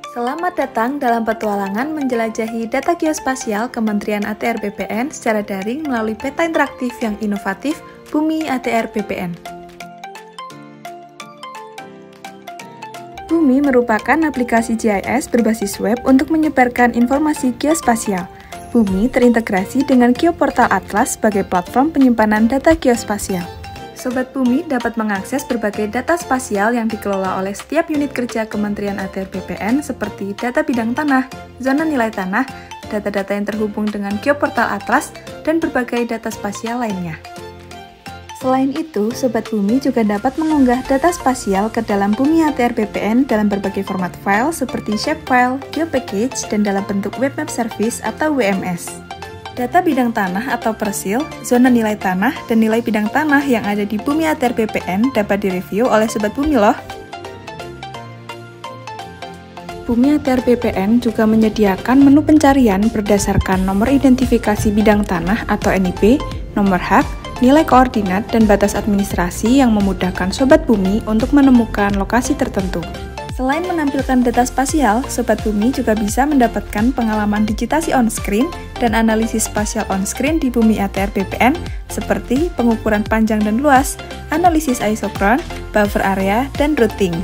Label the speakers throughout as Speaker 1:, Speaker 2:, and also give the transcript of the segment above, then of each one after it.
Speaker 1: Selamat datang dalam petualangan menjelajahi data geospasial Kementerian ATR BPN secara daring melalui peta interaktif yang inovatif Bumi ATR BPN. Bumi merupakan aplikasi GIS berbasis web untuk menyebarkan informasi geospasial. Bumi terintegrasi dengan Geoportal Atlas sebagai platform penyimpanan data geospasial. Sobat Bumi dapat mengakses berbagai data spasial yang dikelola oleh setiap unit kerja Kementerian ATR BPN seperti data bidang tanah, zona nilai tanah, data-data yang terhubung dengan Geoportal Atlas, dan berbagai data spasial lainnya. Selain itu, Sobat Bumi juga dapat mengunggah data spasial ke dalam Bumi ATR BPN dalam berbagai format file seperti shapefile, geopackage, dan dalam bentuk web map service atau WMS. Data bidang tanah atau persil, zona nilai tanah, dan nilai bidang tanah yang ada di Bumi ATR BPN dapat direview oleh Sobat Bumi loh. Bumi ATR BPN juga menyediakan menu pencarian berdasarkan nomor identifikasi bidang tanah atau NIB, nomor hak, nilai koordinat, dan batas administrasi yang memudahkan Sobat Bumi untuk menemukan lokasi tertentu. Selain menampilkan data spasial, Sobat Bumi juga bisa mendapatkan pengalaman digitasi on-screen dan analisis spasial on-screen di Bumi ATR BPN seperti pengukuran panjang dan luas, analisis isochron, buffer area, dan routing.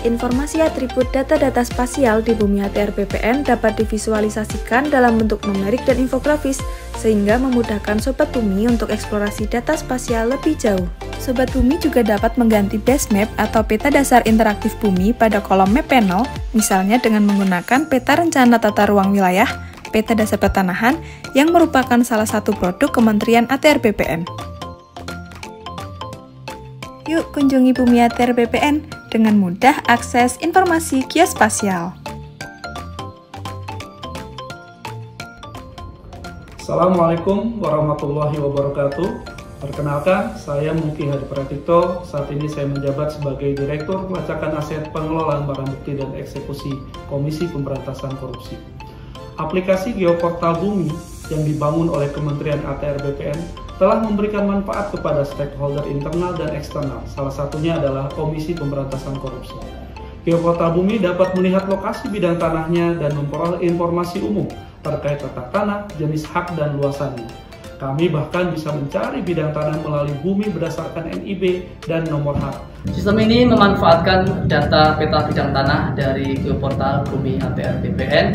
Speaker 1: Informasi atribut data-data spasial di Bumi ATR BPN dapat divisualisasikan dalam bentuk numerik dan infografis, sehingga memudahkan Sobat Bumi untuk eksplorasi data spasial lebih jauh. Sobat Bumi juga dapat mengganti base map atau peta dasar interaktif Bumi pada kolom map panel, misalnya dengan menggunakan peta rencana tata ruang wilayah, peta dasar pertanahan, yang merupakan salah satu produk Kementerian ATR BPN. Yuk kunjungi Bumi ATR BPN dengan mudah akses informasi geospasial.
Speaker 2: Assalamualaikum warahmatullahi wabarakatuh. Perkenalkan, saya Muki Hadi Pratipto. Saat ini saya menjabat sebagai Direktur Pelacakan Aset Pengelolaan Barang Bukti dan Eksekusi Komisi Pemberantasan Korupsi. Aplikasi Geoportal Bumi yang dibangun oleh Kementerian ATR BPN telah memberikan manfaat kepada stakeholder internal dan eksternal, salah satunya adalah Komisi Pemberantasan Korupsi. Geoportal Bumi dapat melihat lokasi bidang tanahnya dan memperoleh informasi umum terkait tata tanah, jenis hak, dan luasannya. Kami bahkan bisa mencari bidang tanah melalui Bumi berdasarkan NIB dan nomor hak.
Speaker 3: Sistem ini memanfaatkan data peta bidang tanah dari Geoportal Bumi ATR BPN,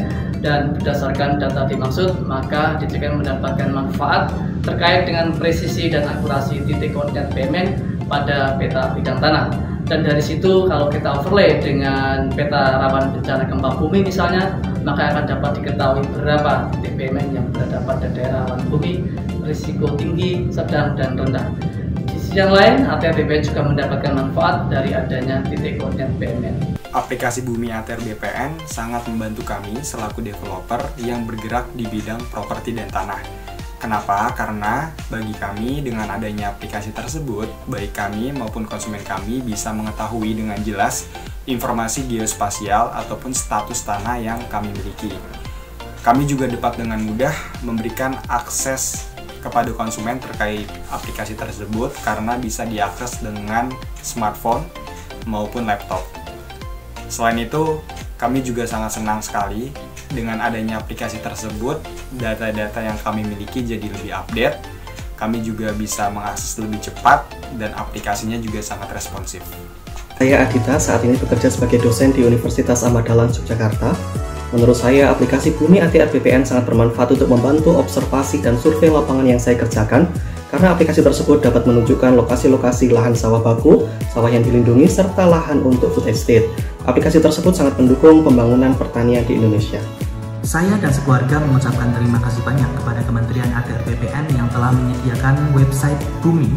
Speaker 3: dan berdasarkan data dimaksud, maka DJKN mendapatkan manfaat terkait dengan presisi dan akurasi titik koordinat BMN pada peta bidang tanah. Dan dari situ kalau kita overlay dengan peta rawan bencana gempa bumi misalnya, maka akan dapat diketahui berapa titik BMN yang berada pada daerah rawan bumi, risiko tinggi, sedang, dan rendah. Di sisi yang lain, ATR BPN juga mendapatkan manfaat dari adanya titik koordinat BMN.
Speaker 4: Aplikasi Bumi ATR BPN sangat membantu kami selaku developer yang bergerak di bidang properti dan tanah. Kenapa? Karena bagi kami dengan adanya aplikasi tersebut, baik kami maupun konsumen kami bisa mengetahui dengan jelas informasi geospasial ataupun status tanah yang kami miliki. Kami juga dapat dengan mudah memberikan akses kepada konsumen terkait aplikasi tersebut karena bisa diakses dengan smartphone maupun laptop. Selain itu, kami juga sangat senang sekali dengan adanya aplikasi tersebut, data-data yang kami miliki jadi lebih update, kami juga bisa mengakses lebih cepat, dan aplikasinya juga sangat responsif.
Speaker 5: Saya Adita, saat ini bekerja sebagai dosen di Universitas Ahmad Dahlan, Yogyakarta. Menurut saya, aplikasi Bumi ATR BPN sangat bermanfaat untuk membantu observasi dan survei lapangan yang saya kerjakan, karena aplikasi tersebut dapat menunjukkan lokasi-lokasi lahan sawah baku, sawah yang dilindungi, serta lahan untuk food estate. Aplikasi tersebut sangat mendukung pembangunan pertanian di Indonesia.
Speaker 6: Saya dan sekeluarga mengucapkan terima kasih banyak kepada Kementerian ATR BPN yang telah menyediakan website Bumi,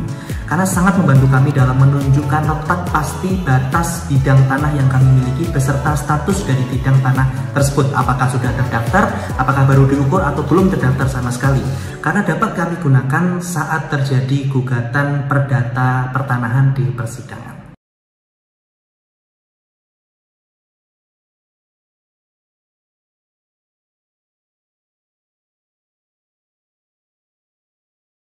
Speaker 6: karena sangat membantu kami dalam menunjukkan letak pasti batas bidang tanah yang kami miliki beserta status dari bidang tanah tersebut, apakah sudah terdaftar, apakah baru diukur, atau belum terdaftar sama sekali, karena dapat kami gunakan saat terjadi gugatan perdata pertanahan di persidangan.